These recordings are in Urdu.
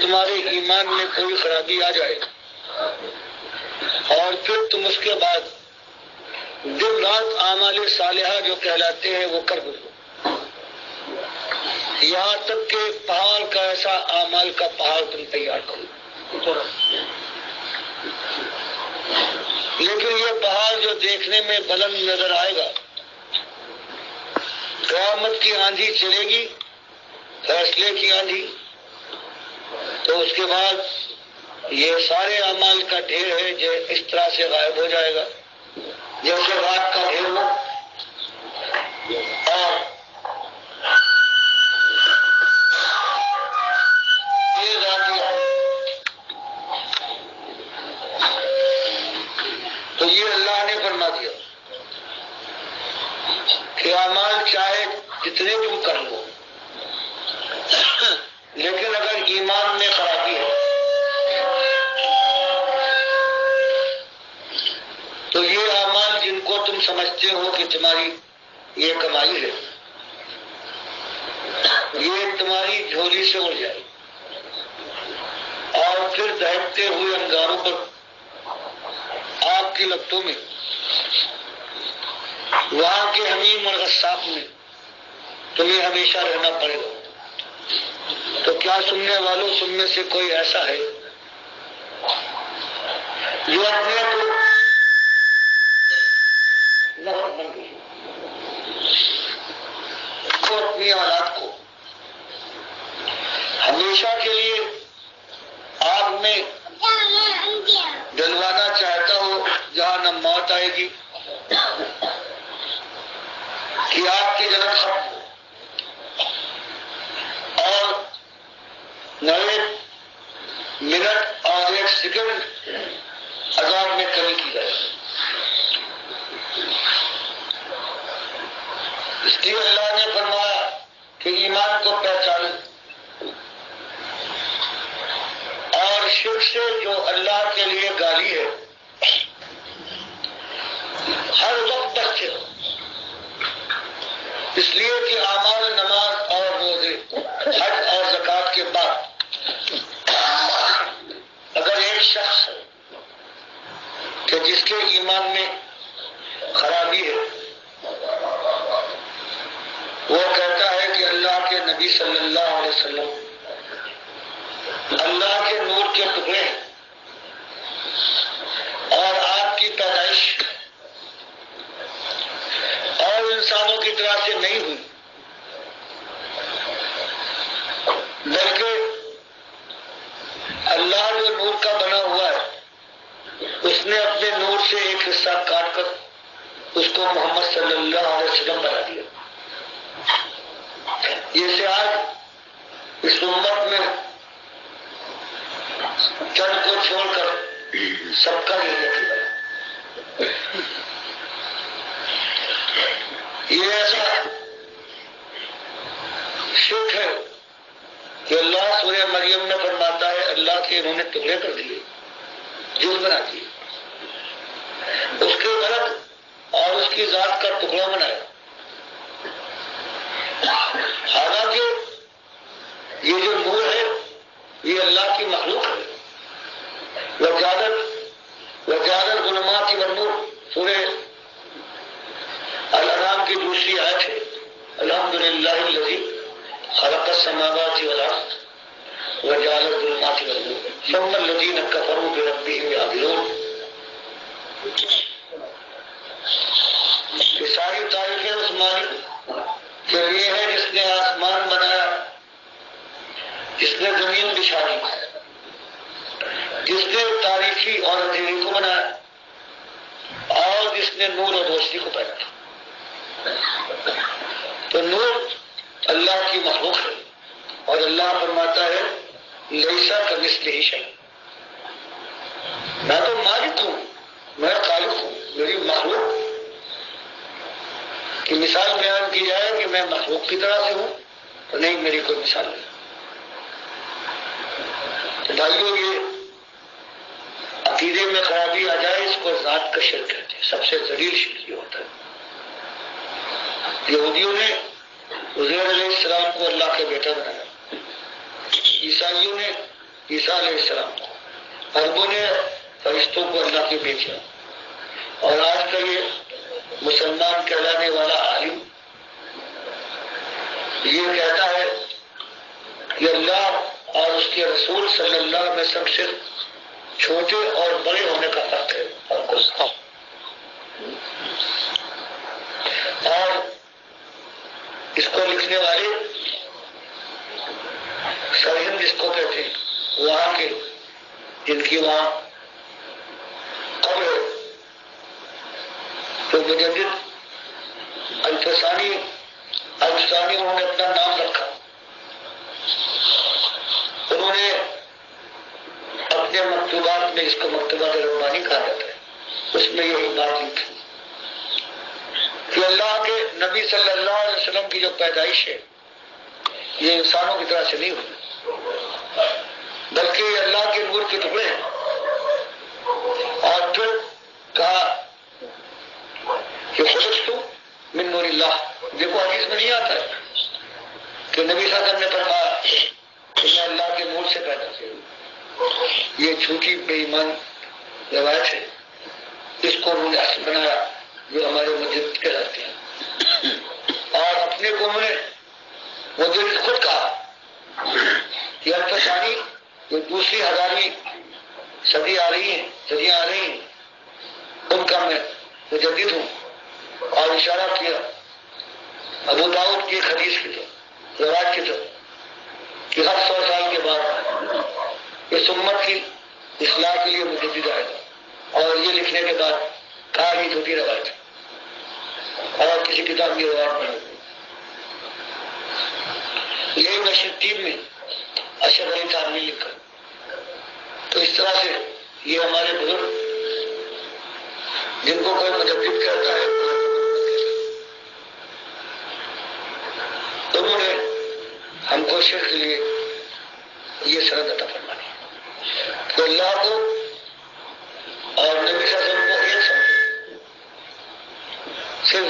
تمہارے ایمان میں کوئی خرابی آ جائے اور پھر تم اس کے بعد دن رات اعمال صالحہ جو کہلاتے ہیں وہ کر گزرو، یہاں تک کہ پہاڑ کا ایسا اعمال کا پہاڑ تم تیار کرو، لیکن یہ پہاڑ جو دیکھنے میں بلند نظر آئے گا، قیامت کی آندھی چلے گی، فیصلے کی آندھی، تو اس کے بعد یہ سارے اعمال کا ڈھیر ہے جو اس طرح سے غائب ہو جائے گا جیسے رات کا ڈھیر ہو، اور یہ راتیاں، تو یہ اللہ نے فرما دیا کہ اعمال چاہے جتنے تم کر لو، لیکن اگر ایمان میں خرابی ہے تو یہ اعمال جن کو تم سمجھتے ہو کہ تمہاری یہ کمائی ہے، یہ تمہاری جھولی سے اڑ جائے اور پھر دہتے ہوئے انگاروں پر آگ کی لپٹوں میں وہاں کے حمیم اور غساق میں تمہیں ہمیشہ رہنا پڑے گا۔ تو کیا سننے والوں تم میں سے کوئی ایسا ہے جو اپنے کو اپنی اولاد کو ہمیشہ کے لیے آگ میں ڈلوانا چاہتا ہو جہاں نہ موت آئے گی کہ آگ کی جلن ختم ہو اور نہ ایک منٹ اور ایک سیکنڈ عذاب میں کمی کی جائے؟ اس لیے اللہ نے فرمایا کہ ایمان کو پہچانیں اور شرک سے جو اللہ کے لیے گالی ہے ہر وقت بچے ہو، اس لیے کہ اعمال نماز اور روزے حج اور زکوٰۃ کے بعد اگر ایک شخص ہے کہ جس کے ایمان میں خرابی ہے، وہ کہتا ہے کہ اللہ کے نبی صلی اللہ علیہ وسلم اللہ کے نور کے ٹکڑے ہیں اور آپ کی پیدائش اور انسانوں کی طرح سے نہیں ہوئی، بلکہ اللہ جو نور کا بنا ہوا ہے اس نے اپنے نور سے ایک حصہ کاٹ کر اس کو محمد صلی اللہ علیہ وسلم بنا دیا۔ یہ سے آج اس امت میں چند کو چھوڑ کر سب کا یہ نتیجہ ہے۔ یہ ایسا شرک ہے کہ اللہ سورہ مریم میں فرماتا ہے اللہ کے انہوں نے ٹکڑے کر دیے، جز بنا دیے، اس کے غرض اور اس کی ذات کا ٹکڑا بنایا، حالانکہ یہ جو نور ہے یہ اللہ کی مخلوق ہے۔ وجعل الظلمات والنور سورہ الانعام کی دوسری آیت ہے، الحمدللہ الذی خلق السماوات والارض وجعل الظلمات والنور ثم الذین کفروا بربہم یعدلون۔ یہ ساری تعریفیں اس مالک کہ یہ ہے جس نے آسمان بنایا، جس نے زمین بچھائی، جس نے تاریکی اور اندھیری کو بنایا اور جس نے نور اور روشنی کو پیدا کیا۔ تو نور اللہ کی مخلوق ہے اور اللہ فرماتا ہے لیسا کمثلہ شیء، میں تو مالک ہوں، میں خالق ہوں، میری مخلوق کی مثال بیان کی جائے کہ میں مخلوق کی طرح سے ہوں تو نہیں، میری کوئی مثال نہیں۔ تو بھائیو، یہ عقیدے میں خرابی آ جائے اس کو ذات کا شرک کہتے ہیں، سب سے ذلیل شرک یہ ہوتا ہے۔ یہودیوں نے عزیر علیہ السلام کو اللہ کا بیٹا بنایا، عیسائیوں نے عیسیٰ علیہ السلام کو، اربوں نے فرشتوں کو اللہ کے بھیجا، اور آج کا یہ مسلمان کہلانے والا عالم یہ کہتا ہے کہ اللہ اور اس کے رسول صلی اللہ علیہ وسلم صرف چھوٹے اور بڑے ہونے کا فرق ہے، اور اس کو لکھنے والے سرہند جس کو کہتے ہیں وہاں کے، جن کی وہاں قبر ہے، تو مجدد الفسانی انہوں نے اپنا نام رکھا، انہوں نے اپنے مکتوبات میں اس کو مکتوبات ربانی کہا جاتا ہے، اس میں یہی بات لکھی کہ اللہ کے نبی صلی اللہ علیہ وسلم کی جو پیدائش ہے یہ انسانوں کی طرح سے نہیں ہوئی، بلکہ یہ اللہ کے نور کے ٹکڑے ہیں۔ اور پھر کہا کہ خلقت من نور اللہ، دیکھو حدیث میں نہیں آتا ہے کہ نبی صلی اللہ علیہ وسلم نے فرمایا کہ میں اللہ کے نور سے پیدا کیا، یہ جھوٹی بے ایمان روایت ہے، اس کو انہوں نے اصل بنایا جو ہمارے مجدد کہلاتے ہیں، اور اپنے کو انہوں نے مجدد خود کہا کہ الفسانی جو دوسری ہزارویں صدیاں آ رہی ہیں ان کا میں مجدد ہوں، اور اشارہ کیا ابو داؤد کی ایک حدیث کی طرف، روایت کی طرف کہ ہر 100 سال کے بعد اس امت کی اصلاح کے لیے مجدد آئے گا، اور یہ لکھنے کے بعد کہا یہ جھوٹی روایت ہے اور کسی کتاب کی روایت نہیں ہوتی۔ یہی نشر تیب میں اشرف علی صاحب نے لکھا۔ تو اس طرح سے یہ ہمارے بزرگ جن کو کوئی مجدد کہتا ہے انہوں نے ہم کو شرک کے لیے یہ سند عطا فرمانی تو اللہ کو اور نبی صلی اللہ علیہ وسلم کو ایک سمجھے، صرف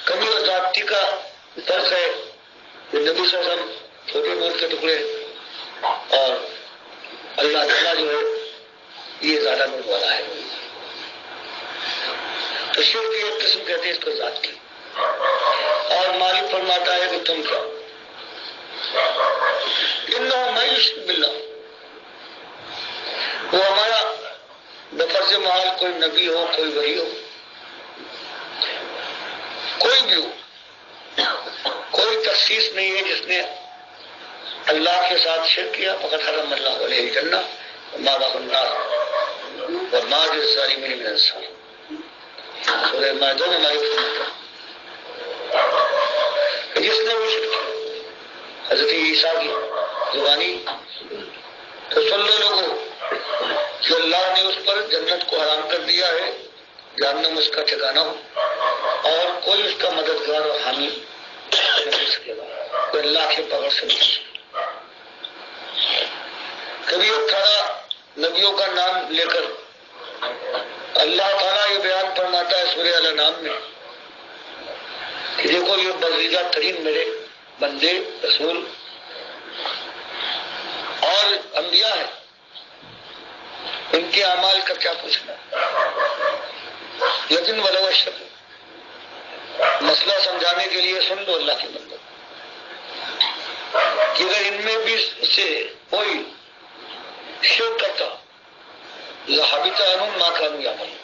کمی اور ذاتی کا فرق ہے کہ نبی صلی اللہ علیہ وسلم چھوٹے نور کے ٹکڑے اور اللہ تعالیٰ جو ہے یہ زیادہ نور والا ہے۔ تو شرک کی ایک قسم کہتے ہیں اس کو ذات کی، اور مالک فرماتا ہے کہ تم کیا انہو من یشرک باللہ، وہ ہمارا بفرض محال کوئی نبی ہو، کوئی ولی ہو، کوئی بھی ہو، کوئی تخصیص نہیں ہے جس نے اللہ کے ساتھ شرک کیا، فقط حرم اللہ علیہ الجنہ ومأواہ النار وما للظالمین من انصار۔ سورہ مائدہ میں مالک فرماتا ہے جس نے وہ شرک کیا حضرت عیسیٰ کی زبانی، تو سن لو لوگوں کہ اللہ نے اس پر جنت کو حرام کر دیا ہے، جہنم اس کا ٹھکانہ ہو، اور کوئی اس کا مددگار اور حامی نہیں مل سکے گا، کوئی اللہ کے پکڑ سے نہیں۔ کبھی 18 نبیوں کا نام لے کر اللہ تعالیٰ یہ بیان فرماتا ہے سورہ الانعام میں کہ دیکھو یہ برگزیدہ ترین میرے بندے رسول اور انبیاء ہیں، ان کے اعمال کا کیا پوچھنا، لیکن ولو اشرکوا، مسئلہ سمجھانے کے لیے سن لو اللہ کے بندے کہ اگر ان میں بھی سے کوئی شرک کرتا لحبط عنہم ما كانوا يعملون،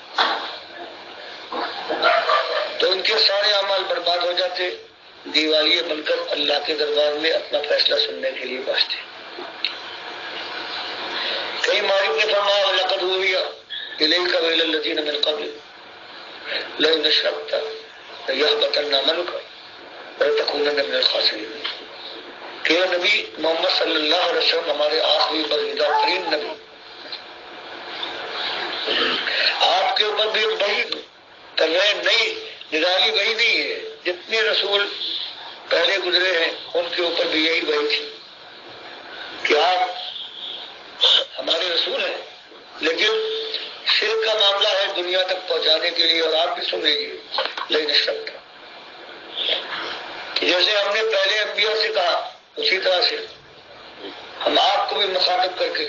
تو ان کے سارے اعمال برباد ہو جاتے، دیوالیے بن کر اللہ کے دربار میں اپنا فیصلہ سننے کے لیے پہنچتے۔ کئی مالک نے فرمایا لقد اوحی الیک وإلی الذین من قبلک لئن اشرکت لیحبطن عملک ولتکونن من الخاسرین، کہ نبی محمد صلی اللہ علیہ وسلم ہمارے آخری برگزیدہ ترین نبی، آپ کے اوپر بھی وحی کر رہے نئی نرالی وحی نہیں ہے، جتنے رسول پہلے گزرے ہیں ان کے اوپر بھی یہی وحی تھی کہ آپ ہمارے رسول ہیں، لیکن شرک کا معاملہ ہے دنیا تک پہنچانے کے لیے، اور آپ بھی سن لیجیے لیکن اشرکت، جیسے ہم نے پہلے انبیاء سے کہا اسی طرح سے کو بھی مخاطب کر کے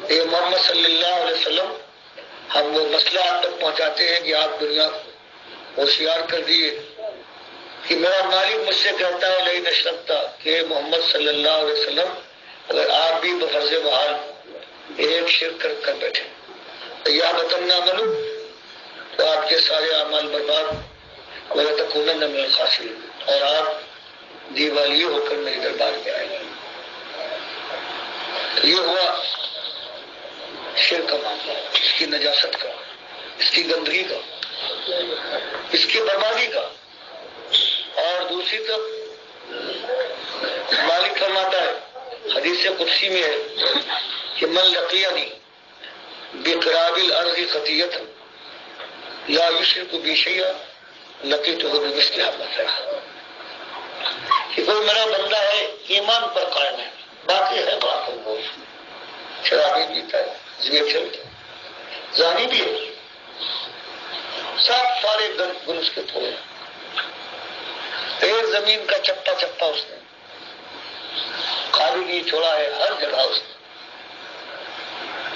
اے محمد صلی اللہ علیہ وسلم ہم وہ مسئلہ آپ تک پہنچاتے ہیں کہ آپ دنیا کو ہوشیار کر دیے کہ میرا مالک مجھ سے کہتا ہے لئن اشرکتا کہ محمد صلی اللہ علیہ وسلم اگر آپ بھی بفرض محال ایک شرک کر بیٹھے تو یا بتنا عمل تو آپ کے سارے اعمال برباد ولا تکونن من الخاسرین اور آپ دیوالیے ہو کر میرے دربار میں آئے گے. یہ ہوا شرک کا معاملہ، اس کی نجاست کا، اس کی گندگی کا، اس کی بربادی کا. اور دوسری طرف مالک فرماتا ہے حدیث قدسی میں ہے کہ من لقینی بقراب الارض خطیۃ لا یشرک بی شیئا لقیتہ بمثلھا مثلا، کہ کوئی میرا بندہ ہے ایمان پر قائم ہے، باقی ہے باطل، وہ شرابی پیتا ہے، زنا کرتا ہے، زانی بھی ہے، سب سارے گن اس کے تھوڑے، ایک زمین کا چپا چپا اس نے خالی نہیں چھوڑا ہے، ہر جگہ اس نے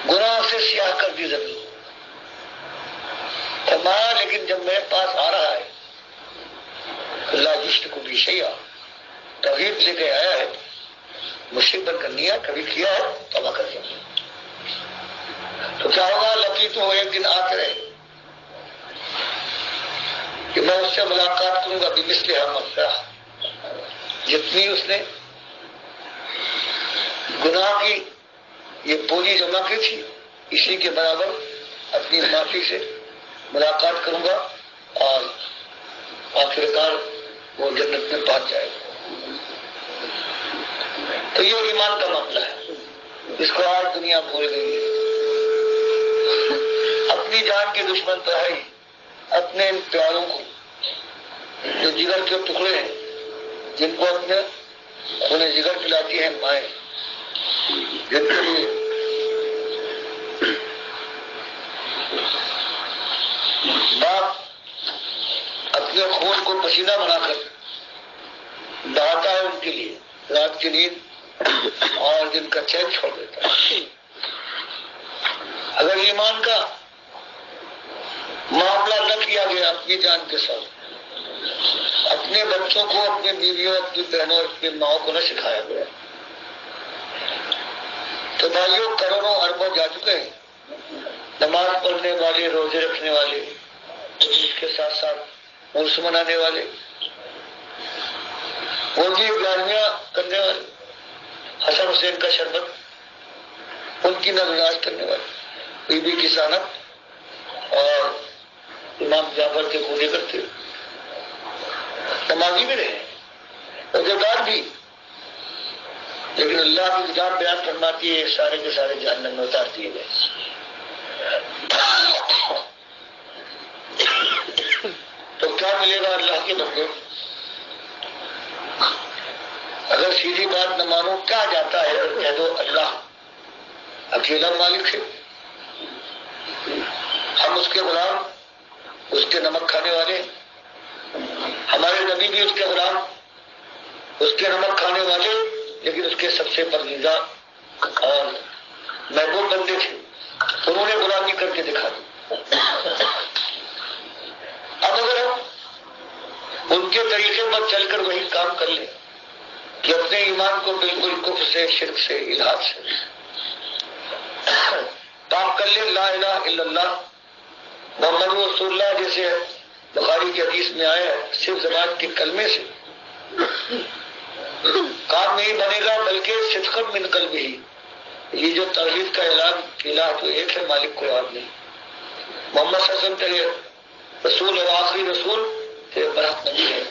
گناہ سے سیاہ کر دی زمین. فرمایا لیکن جب میرے پاس آ رہا ہے اللہ یشرک بی شیئا توحید لے کے آیا ہے، مشرک بن کر نہیں ہے، کبھی کیا ہے توبہ کر دیا، تو کیا ہوگا؟ لقیتہ ایک دن آتے رہے کہ میں اس سے ملاقات کروں گا بمثلھا مثلا، جتنی اس نے گناہ کی یہ پولی جمع کی تھی اسی کے برابر اپنی معافی سے ملاقات کروں گا اور آخرکار وہ جنت میں پہنچ جائے گا. تو یہ ایمان کا معاملہ ہے، اس کو آج دنیا بھول گئی ہے. اپنی جان کے دشمن تو ہے ہی، اپنے ان پیاروں کو جو جگر کے ٹکڑے ہیں، جن کو اپنے خون جگر پلاتی ہیں مائیں، جن کے لیے باپ اپنے خون کو پسینہ بنا کر بہاتا ہے ان کے لیے رات کی نیند اور دن کا چین چھوڑ دیتا ہے. اگر ایمان کا معاملہ نہ کیا گیا اپنی جان کے ساتھ، اپنے بچوں کو، اپنے بیویوں، اپنی بہنوں، اپنی ماؤں کو نہ سکھایا گیا، تو بھائیوں کروڑوں اربوں جا چکے ہیں نماز پڑھنے والے، روزے رکھنے والے، اس کے ساتھ ساتھ عرس منانے والے، موجی گالیاں کرنے والے، حسن حسین کا شربت، ان کی نظراز کرنے والے، بی بی کی سانت اور امام جعفر کے پورے کرتے، نمازی بھی رہے، روزےدار بھی، لیکن اللہ کی کتاب بیان فرماتی ہے سارے کے سارے جہنم میں اتار دیے گئے. تو کیا ملے گا اللہ کے بندے؟ اگر سیدھی بات نہ مانو کیا جاتا ہے؟ کہہ دو اللہ اکیلا مالک ہے، ہم اس کے غلام، اس کے نمک کھانے والے، ہمارے نبی بھی اس کے غلام، اس کے نمک کھانے والے، لیکن اس کے سب سے پسندیدہ اور محبوب بندے تھے، انہوں نے غلامی کر کے دکھا دی. اب اگر ہم ان کے طریقے پر چل کر وہی کام کر لیں کہ اپنے ایمان کو بالکل کفر سے، شرک سے، الحاد سے پاک کر لیں، لا الہ الا اللہ محمد رسول اللہ جیسے بخاری کی حدیث میں آیا ہے، صرف زبان کے کلمے سے کام نہیں بنے گا، بلکہ صدقاً من قلبہ ہی. یہ جو توحید کا اعلان، الہ تو ایک ہے، مالک کوئی اور نہیں، محمد صلی اللہ علیہ وسلم تیرے رسول اور آخری رسول تیرے برحق نبی ہے.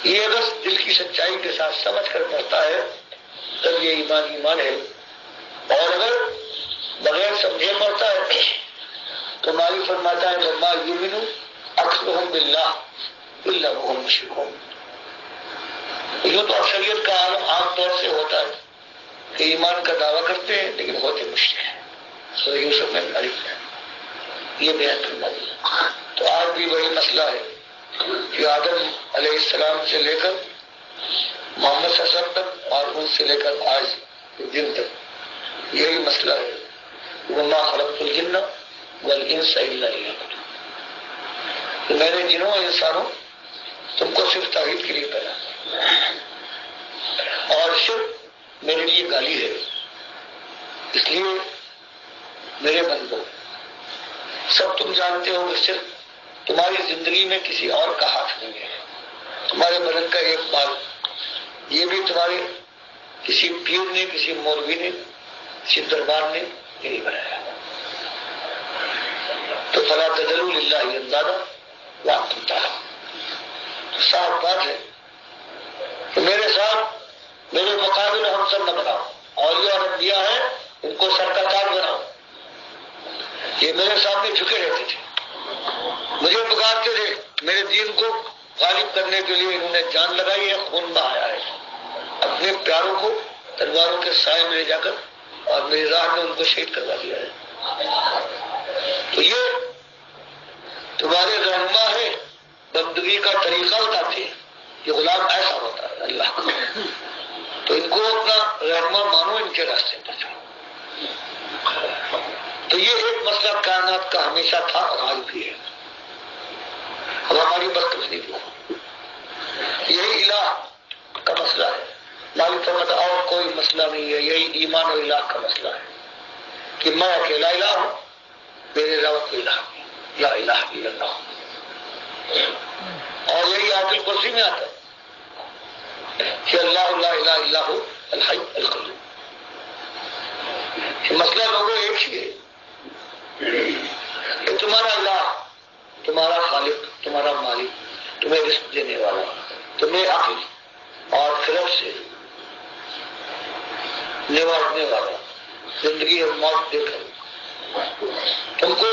یہ اگر دل کی سچائی کے ساتھ سمجھ کر پڑتا ہے تب یہ ایمان ایمان ہے، اور اگر بغیر سمجھے پڑتا ہے تو مالک فرماتا ہے وما یؤمن اکثرهم باللہ الا وهم مشرکون. یہ تو اکثریت کا عام طور سے ہوتا ہے کہ ایمان کا دعویٰ کرتے ہیں لیکن ہوتے مشرک ہیں. سورہ یوسف میں یہ بیان کرنا دیا. تو آج بھی وہی مسئلہ ہے کہ آدم علیہ السلام سے لے کر محمد صلی اللہ علیہ وسلم تک اور ان سے لے کر آج جن تک یہی مسئلہ ہے. وما خلقت الجن والانس الا ليعبدون. میں نے جنوں انسانوں تم کو صرف توحید کے لیے پیدا، اور شرک میرے لیے گالی ہے. اس لیے میرے بندو سب تم جانتے ہو کہ صرف تمہاری زندگی میں کسی اور کا ہاتھ نہیں ہے. تمہارے بدن کا ایک بال یہ بھی تمہارے کسی پیر نے، کسی مولوی نے، کسی دربار نے نہیں بنایا. تو فلا تجعلوا للہ اندادا وانتم تعلمون. صاف بات ہے کہ میرے ساتھ میرے مقابل ہم سب نہ بناؤ. اولیاء اور انبیاء ہیں ان کو سر کا تاج بناؤ. یہ میرے سامنے جھکے رہتے تھے، مجھے پکارتے تھے. میرے دین کو غالب کرنے کے لیے انہوں نے جان لگائی ہے، خون بہایا ہے. اپنے پیاروں کو تلواروں کے سائے میں لے جا کر اور میری راہ میں ان کو شہید کروا دیا ہے. تو یہ تمہارے رہنما ہے، بندگی کا طریقہ بتاتے ہیں. یہ غلام ایسا ہوتا ہے اللہ کا. تو ان کو اپنا رہنما مانو، ان کے راستے پر چلو. تو یہ ایک مسئلہ کائنات کا ہمیشہ تھا اور آج بھی ہے. اب ہماری بدقسمتی یہی الہ کا مسئلہ ہے. مالی طاقت اور کوئی مسئلہ نہیں ہے. یہی ایمان و الہ کا مسئلہ ہے کہ میں اکیلا الہ ہوں، میرے علاوہ کوئی الہ نہیں. لا الہ الا اللہ. اور یہی آیت الکرسی میں آتا ہے کہ اللہ لا الہ الا هو الحی القیوم. مسئلہ لوگوں ایک ہی ہے کہ تمہارا اللہ، تمہارا خالق، تمہارا مالک، تمہیں رزق دینے والا، تمہیں عقل اور خرد سے نوازنے والا، زندگی اور موت دے کر تم کو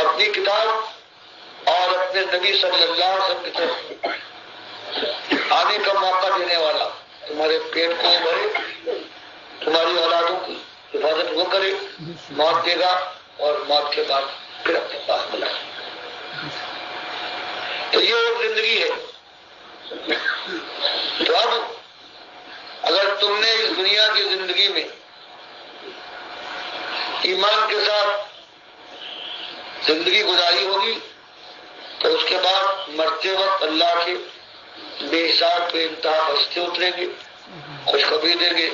اپنی کتاب اور اپنے نبی صلی اللہ علیہ وسلم کی طرف آنے کا موقع دینے والا، تمہارے پیٹ کو بھرے، تمہاری اولادوں کی حفاظت وہ کرے، موت دے گا اور موت کے بعد پھر اپنے پاس بلائے. تو یہ ایک زندگی ہے. تو اب اگر تم نے اس دنیا کی زندگی میں ایمان کے ساتھ زندگی گزاری ہوگی تو اس کے بعد مرتے وقت اللہ کے بے حساب بے انتہا فرشتے اتریں گے، خوشخبری دیں گے.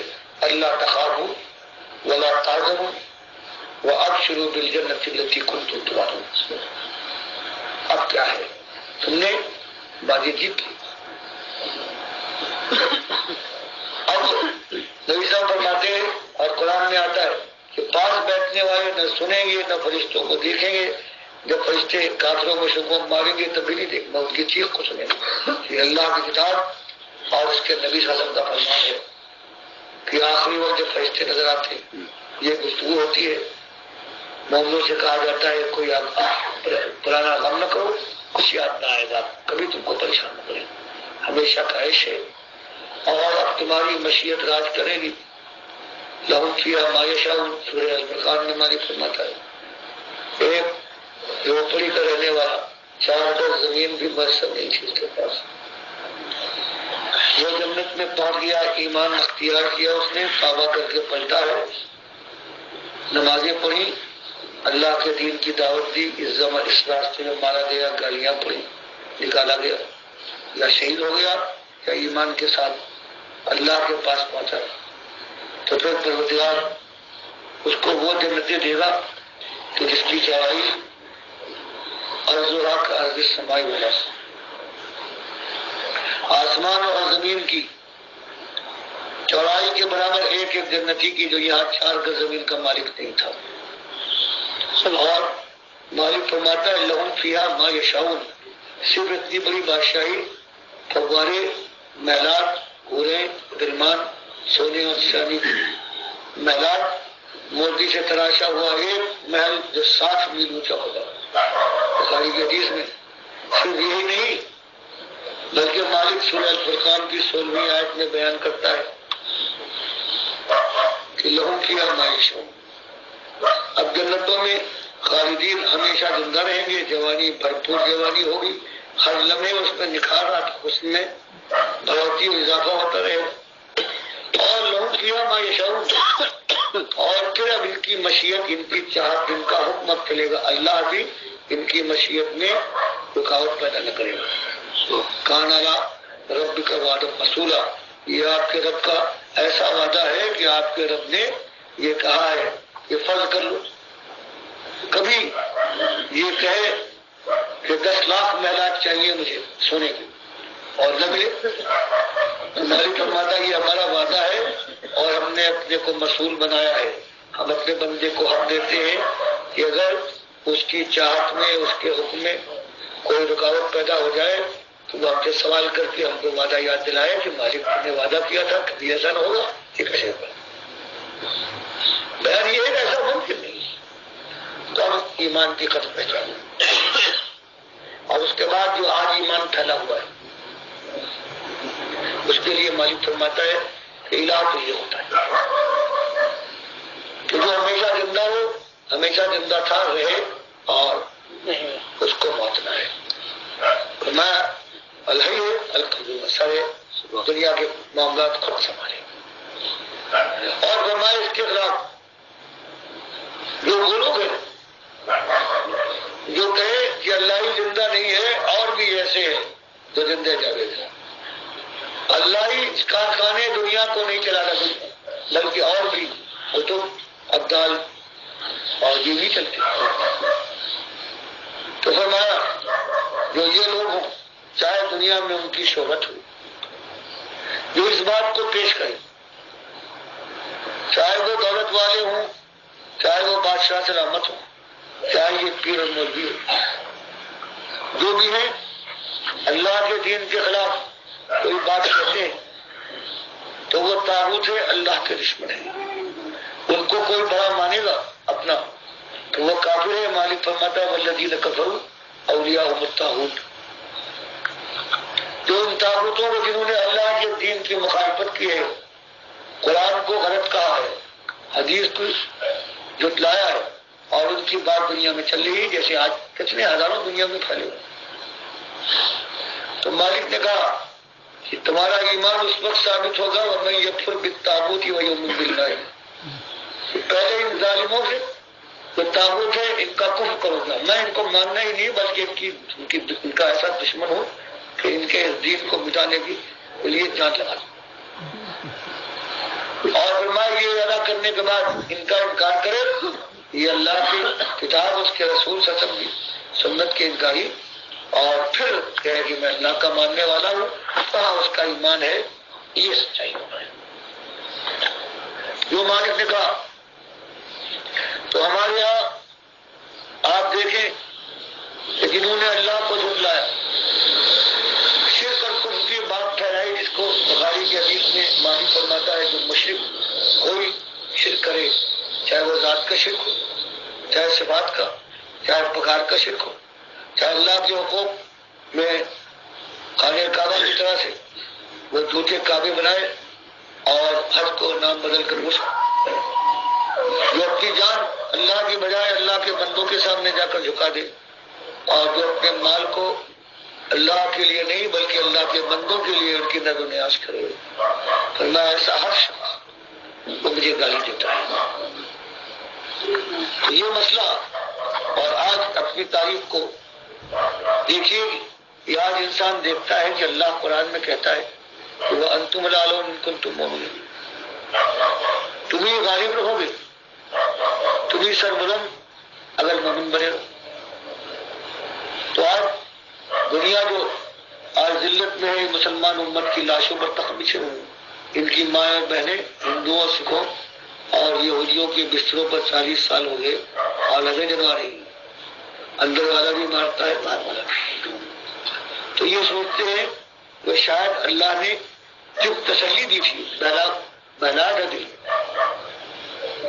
اللہ تخافوا ولا تحزنوا وابشروا بالجنة التي كنتم توعدون. اب کیا ہے؟ تم نے بازی جیت لی. اب نبی صاحب فرماتے ہیں اور قرآن میں آتا ہے کہ پاس بیٹھنے والے نہ سنیں گے نہ فرشتوں کو دیکھیں گے. جب فرشتے کافروں کو شکوک ماریں گے تب بھی نہیں دیکھیں گے، ان کی چیخ کو سنیں گے. یہ اللہ کی کتاب اور اس کے نبی صلی اللہ علیہ وسلم کا فرمان ہے کہ آخری وقت جب فرشتے نظر آتے یہ گفتگو ہوتی ہے. مومنوں سے کہا جاتا ہے کوئی پرانا غم نہ کرو، کچھ یاد نہ آئے گا، کبھی تم کو پریشان نہ کرے، ہمیشہ کا عیش ہے اور اب تمہاری مشیت راج کرے گی. لہم فیہا ما یشاؤون سورہ الفرقان میں مالک فرماتا ہے ایک جھوپڑی کا رہنے والا، چاروں طرف زمین بھی میسر نہیں تھی اس کے پاس. وہ جنت میں پہنچ گیا، ایمان اختیار کیا، اس نے توبہ کر کے پلٹا ہے، نمازیں پڑھی، اللہ کے دین کی دعوت دی، اس راستے میں مارا گیا، گالیاں پڑی، نکالا گیا، یا شہید ہو گیا یا ایمان کے ساتھ اللہ کے پاس پہنچا. تو پھر پروردگار اس کو وہ جنتیں دے گا کہ جس کی چوڑائی ارض کا ارض السماء والارض، آسمان اور زمین کی چوڑائی کے برابر ایک ایک جنتی کی، جو یہاں 4 گز زمین کا مالک نہیں تھا. اور مالک فرماتا ہے لہم فیہا ما یشاؤون، صرف اتنی بڑی بادشاہی، فوارے، محلات، حوریں، غلمان، سونے اور چاندی محلات، موتی سے تراشا ہوا ایک محل جو 60 میل اونچا ہوگا. بخاری کی حدیث میں صرف یہی نہیں بلکہ مالک سورہ الفرقان کی 16ویں آیت میں بیان کرتا ہے کہ لہم فیہا ما یشاؤون. اب جنتوں میں خالدین ہمیشہ زندہ رہیں گے، جوانی بھرپور جوانی ہوگی، ہر لمحے اس میں نکھار آتا، اس میں بڑھوتی اور اضافہ ہوتا رہے. اور لوگوں کی فیہا ما یشاءون، اور پھر اب ان کی مشیت، ان کی چاہت، ان کا حکم اب چلے گا، اللہ بھی ان کی مشیت میں رکاوٹ پیدا نہ کرے گا۔ کان علی ربک وعدا مسئولا، یہ آپ کے رب کا ایسا وعدہ ہے کہ آپ کے رب نے یہ کہا ہے کہ فرض کر لو، کبھی یہ کہے کہ 10 لاکھ محلات چاہیے مجھے سونے کی اور نہ ملے، مالک فرماتا یہ ہمارا وعدہ ہے اور ہم نے اپنے کو مسئول بنایا ہے، ہم اپنے بندے کو حق دیتے ہیں کہ اگر اس کی چاہت میں، اس کے حکم میں کوئی رکاوٹ پیدا ہو جائے تو وہ ہم سے سوال کر کے ہم کو وعدہ یاد دلائے کہ مالک تم نے وعدہ کیا تھا، کبھی ایسا نہ ہوگا، یہ کیسے ہوگا؟ بیان یہ ہے کہ ایسا ممکن نہیں۔ تو اب ایمان کی قدر پہچان، اور اس کے بعد جو آج ایمان پھیلا ہوا ہے اس کے لیے مالک فرماتا ہے کہ علاج تو یہ ہوتا ہے کہ جو ہمیشہ زندہ ہو، ہمیشہ زندہ تھا رہے اور اس کو موت نہ ہے۔ میں الحی القیوم، سارے دنیا کے معاملات خود سنبھالے، اور فرمائے اس کے خلاف جو وہ لوگ ہیں جو کہے کہ اللہ ہی زندہ نہیں ہے اور بھی ایسے ہیں جو زندہ جاوید ہیں، اللہ ہی کارخانے دنیا کو نہیں چلا رہا بلکہ اور بھی کتب، ابدال اور یہ بھی چلتے ہیں۔ تو فرمایا جو یہ لوگ ہوں، چاہے دنیا میں ان کی شہرت ہو، جو اس بات کو پیش کریں، چاہے وہ دولت والے ہوں، چاہے وہ بادشاہ سلامت ہوں، چاہے یہ پیر اور مولوی ہو، جو بھی ہیں اللہ کے دین کے خلاف کوئی بات کہتے ہیں تو وہ طاغوت ہے، اللہ کے دشمن ہے، ان کو کوئی بڑا مانے گا اپنا تو وہ کافر ہے۔ مالک فرماتا ہے والذین کفروا اولیاءہم الطاغوت، جو ان طاغوتوں کو جنہوں نے اللہ کے دین کی مخالفت کی ہے، قرآن کو غلط کہا ہے، حدیث کو جھٹلایا ہے، اور ان کی بات دنیا میں چل رہی ہے جیسے آج کتنے ہزاروں دنیا میں پھیلے ہوئے۔ تو مالک نے کہا کہ تمہارا ایمان اس وقت ثابت ہوگا وَمَن يَكْفُرْ بِالطَّاغُوتِ وَيُؤْمِنْ بِاللَّهِ، پہلے ان ظالموں سے جو طاغوت ہے ان کا کفر کرو گا، میں ان کو ماننا ہی نہیں بلکہ ان کا ایسا دشمن ہوں کہ ان کے دین کو مٹانے کے لیے جان لگا دوں۔ اور فرمایا یہ ارادہ کرنے کے بعد ان کا انکار کرے، یہ اللہ کی کتاب، اس کے رسول صلی اللہ علیہ وسلم کی سنت کے انکاری، اور پھر کہے کہ میں اللہ کا ماننے والا ہوں، کہاں اس کا ایمان ہے، یہ سچائی ہونا ہے جو مالک نے کہا۔ تو ہمارے یہاں آپ دیکھیں کہ جنہوں نے اللہ کو جھٹلایا، شرک اور کفر کی بات ٹھہرائی، جس کو بخاری کی حدیث میں مالک فرماتا ہے جو مشرک کوئی شرک کرے، چاہے وہ ذات کا شرک ہو، چاہے صفات کا، چاہے پکار کا شرک ہو، چاہے اللہ کے حقوق میں خانہ کعبہ کی طرح سے وہ جھوٹے کعبے بنائے اور حج کو نام بدل کر وہ جو اپنی جان اللہ کی بجائے اللہ کے بندوں کے سامنے جا کر جھکا دے، اور جو اپنے مال کو اللہ کے لیے نہیں بلکہ اللہ کے بندوں کے لیے ان کی نظر و نیاز کرے، فرمایا ایسا ہر شخص وہ مجھے گالی دیتا ہے۔ یہ مسئلہ، اور آج اپنی تاریخ کو دیکھیے، یہ آج انسان دیکھتا ہے کہ اللہ قرآن میں کہتا ہے کہ وَأَنْتُمُ الْأَعْلَوْنَ إِن كُنتُم مُؤْمِنِينَ، تم ہی غالب رہو گے، تم ہی سربلند اگر مومن بنے رہو۔ تو آج دنیا جو آج ذلت میں ہے، مسلمان امت کی لاشوں پر تخت بچھے ہوئے، ان کی مائیں اور بہنیں ہندوؤں اور سکھوں اور یہودیوں کے بستروں پر 40 سال ہو گئے اور لگے جنوا رہی ہیں، اندر والا بھی مارتا ہے، باہر والا بھی۔ تو یہ سوچتے ہیں کہ شاید اللہ نے چپ تسلی دی تھی، بہلا دل،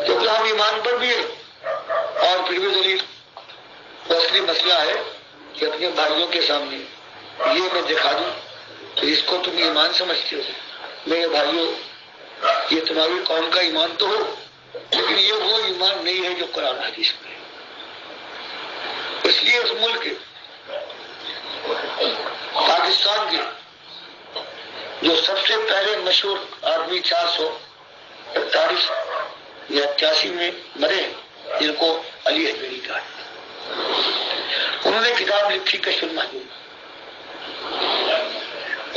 کیونکہ ہم ایمان پر بھی ہیں اور پھر بھی ذلیل۔ اصلی مسئلہ ہے کہ اپنے بھائیوں کے سامنے یہ میں دکھا دوں کہ اس کو تم ایمان سمجھتے ہو، میرے بھائیوں یہ تمہاری قوم کا ایمان تو ہو لیکن یہ وہ ایمان نہیں ہے جو قرآن حدیث میں ہے۔ اس لیے اس ملک کے پاکستان کے جو سب سے پہلے مشہور آدمی 400 48 یا 81 میں مرے، جن کو علی حجویری کہا ہے۔ انہوں نے کتاب لکھی کشف المحجوب،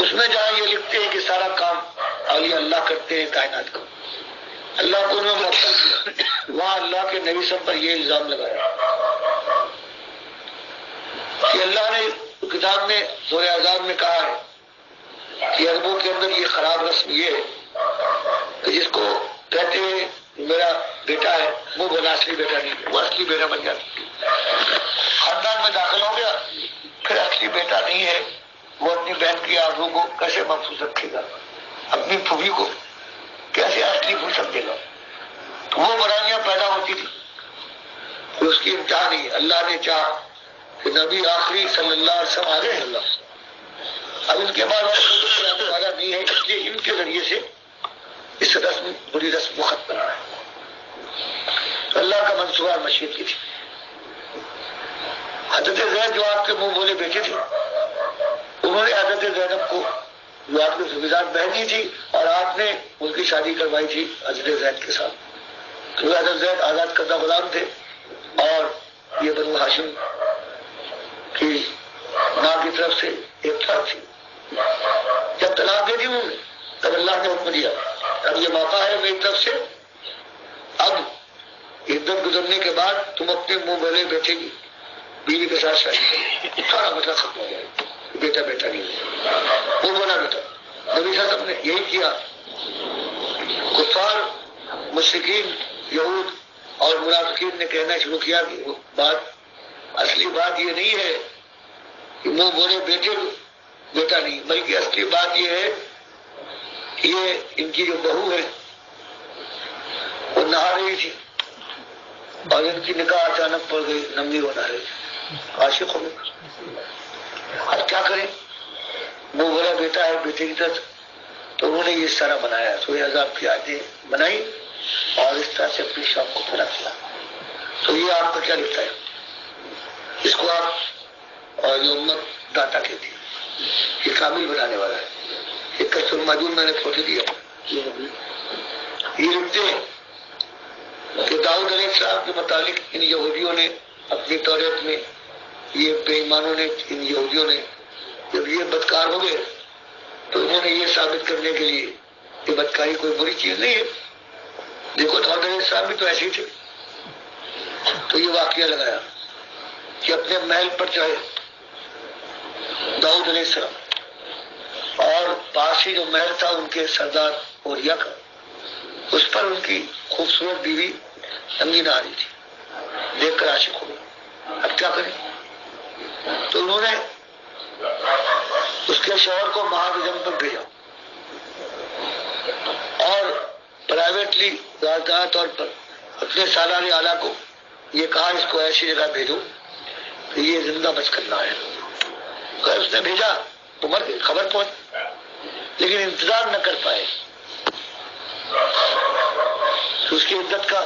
اس میں جہاں یہ لکھتے ہیں کہ سارا کام اولیاء اللہ کرتے ہیں کائنات کو، اللہ کو انہوں نے وہاں اللہ کے نبی صاحب پر یہ الزام لگایا کہ اللہ نے کتاب میں سورہ احزاب میں کہا ہے کہ عربوں کے اندر یہ خراب رسم یہ ہے کہ جس کو کہتے ہیں میرا بیٹا ہے وہ بنا اصلی بیٹا نہیں، وہ اصلی بیٹا بن جاتا، خاندان میں داخل ہو گیا پھر اصلی بیٹا نہیں ہے، وہ اپنی بہن کی آرزو کو کیسے محفوظ رکھے گا، اپنی پھوپھی کو کیسے اصلی بھول سکے گا، تو وہ برائیاں پیدا ہوتی تھی، پھر اس کی انتہا نہیں۔ اللہ نے چاہا کہ نبی آخری صلی اللہ علیہ وسلم آگے ہیں، اللہ اب ان کے بعد والا نہیں ہے، اس لیے ان کے ذریعے سے اس رسم بری رسم کو ختم کرنا ہے۔ اللہ کا منصوبہ مشیت کی تھی۔ حضرت زید جو آپ کے منہ بولے بیٹے تھے، انہوں نے حضرت زینب کو جو آپ کی زمیندار بہنی تھی اور آپ نے ان کی شادی کروائی تھی حضرت زید کے ساتھ، کیونکہ حضرت زید آزاد کردہ غلام تھے اور یہ بنو ہاشم کی ماں کی طرف سے ایک طرف تھی۔ جب طلاق دے دی انہوں نے تب اللہ نے حکم دیا اب یہ موقع ہے میری طرف سے، اب عدت گزرنے کے بعد تم اپنے منہ بولے بیٹے کی بیوی کے ساتھ شادی کرو، سارا مسئلہ ختم ہو جائے گا، بیٹا بیٹا نہیں وہ بولا بیٹا۔ نبی صلی اللہ علیہ وسلم نے یہی کیا۔ کفار مشرکین یہود اور منافقین نے کہنا شروع کیا کہ وہ اصلی بات یہ نہیں ہے کہ منہ بولے بیٹے بیٹا نہیں، بلکہ اصلی بات یہ ہے کہ یہ ان کی جو بہو ہے وہ نہا رہی تھی اور ان کی نکاح اچانک پڑ گئی، نمی ہو نہ رہی تھی، عاشق ہو گئے، اب کیا کریں؟ وہ بولا بیٹا ہے بیٹے کی طرف، تو انہوں نے یہ سارا بنایا، سورہ احزاب کی آیتیں بنائی اور اس طرح سے اپنی شوق کو پورا کیا۔ تو یہ آپ کا کیا لکھتا ہے؟ اس کو آپ اور یہ امت داتا کہتی ہے، یہ کامل بنانے والا ہے۔ ایک کشف المحجوب میں نے فوٹو دیا، یہ لکھتے ہیں کہ داؤد علیہ السلام کے متعلق ان یہودیوں نے اپنی توریت میں، یہ بے ایمانوں نے، ان یہودیوں نے جب یہ بدکار ہو گئے تو انہوں نے یہ ثابت کرنے کے لیے کہ بدکاری کوئی بری چیز نہیں ہے، دیکھو داؤد علیہ السلام بھی تو ایسے ہی تھے، تو یہ واقعہ لگایا کہ اپنے محل پر چڑھے داؤد علیہ السلام اور پاس ہی جو محل تھا ان کے سردار اوریا کا، اس پر ان کی خوبصورت بیوی ننگی نہ آ رہی تھی، دیکھ کر عاشق ہو گئے، اب کیا کریں؟ تو انہوں نے اس کے شوہر کو مہاجم پر بھیجا اور پرائیویٹلی واضح طور پر اپنے سالار اعلیٰ کو یہ کہا اس کو ایسی جگہ بھیجو کہ یہ زندہ بچ کر نہ آئے۔ اس نے بھیجا، عمر کی خبر پہنچ، لیکن انتظار نہ کر پائے، تو اس کی عدت کا